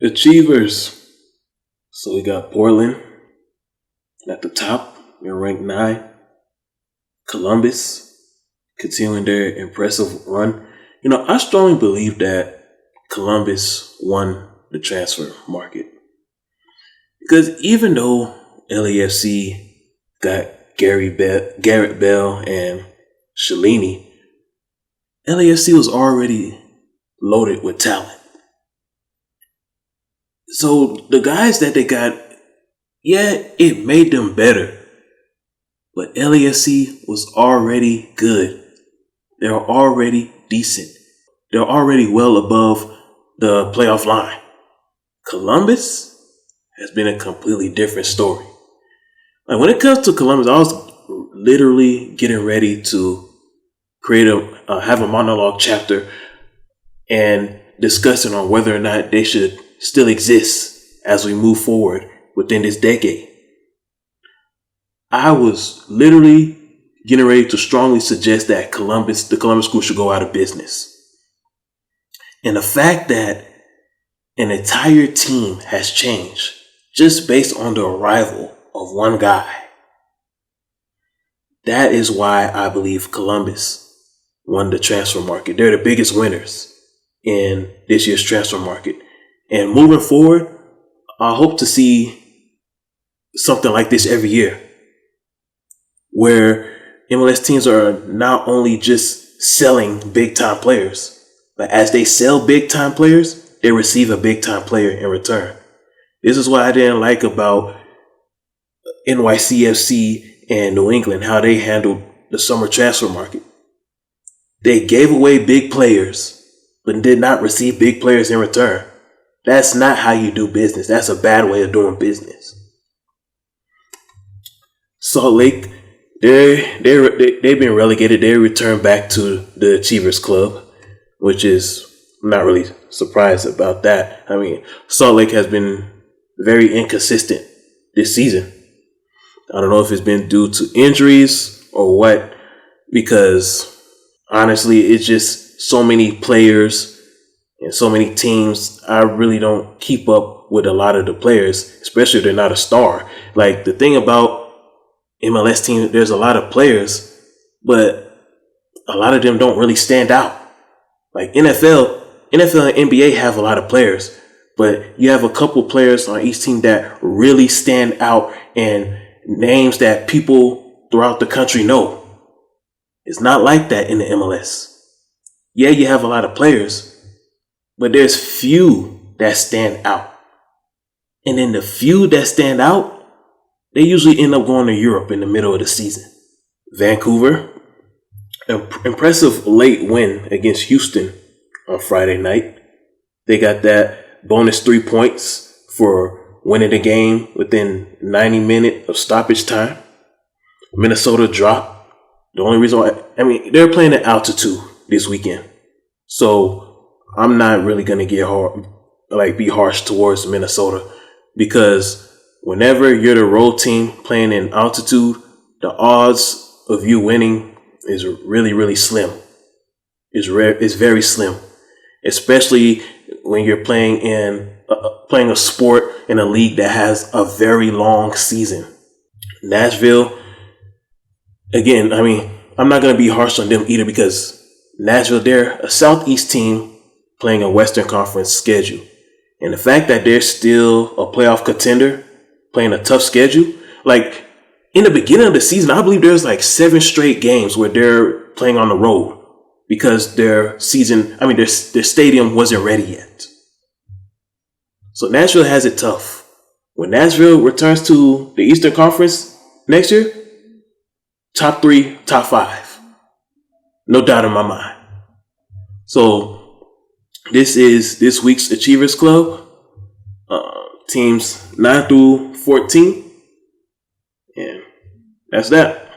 Achievers. So we got Portland at the top. They're ranked 9. Columbus continuing their impressive run. I strongly believe that Columbus won the transfer market. Because even though LAFC got Garrett Bell and Shalini, LAFC was already loaded with talent. So the guys that they got, it made them better. But LAFC was already good. They're already decent. They're already well above the playoff line. Columbus has been a completely different story. Like when it comes to Columbus, I was literally getting ready to have a monologue chapter and discussing on whether or not they should still exist as we move forward within this decade. I was literally getting ready to strongly suggest that the Columbus Crew should go out of business. And the fact that an entire team has changed just based on the arrival of one guy, that is why I believe Columbus won the transfer market. They're the biggest winners in this year's transfer market. And moving forward, I hope to see something like this every year, where MLS teams are not only just selling big-time players, but as they sell big-time players, they receive a big-time player in return. This is what I didn't like about NYCFC and New England, how they handled the summer transfer market. They gave away big players, but did not receive big players in return. That's not how you do business. That's a bad way of doing business. Salt Lake, they've been relegated. They returned back to the Achievers Club, which is, I'm not really surprised about that. I mean, Salt Lake has been very inconsistent this season. I don't know if it's been due to injuries or what, because honestly, it's just so many players and so many teams. I really don't keep up with a lot of the players, especially if they're not a star. Like the thing about MLS teams, there's a lot of players, but a lot of them don't really stand out. Like NFL and NBA have a lot of players, but you have a couple players on each team that really stand out and names that people throughout the country know. It's not like that in the MLS. Yeah, you have a lot of players, but there's few that stand out. And then the few that stand out, they usually end up going to Europe in the middle of the season. Vancouver, an impressive late win against Houston on Friday night. They got that bonus 3 points for winning the game within 90 minutes of stoppage time. Minnesota dropped. The only reason why, they're playing at altitude this weekend. So I'm not really going to be harsh towards Minnesota, because whenever you're the road team playing in altitude, the odds of you winning is really, really slim. It's very slim, especially when you're playing a sport in a league that has a very long season. Nashville, again, I'm not going to be harsh on them either, because Nashville, they're a Southeast team playing a Western Conference schedule. And the fact that they're still a playoff contender, playing a tough schedule, like in the beginning of the season, I believe there's like 7 straight games where they're playing on the road because their stadium wasn't ready yet. So Nashville has it tough. When Nashville returns to the Eastern Conference next year, top 3, top 5. No doubt in my mind. So this is this week's Achievers Club. Teams 9 through 14. And that's that.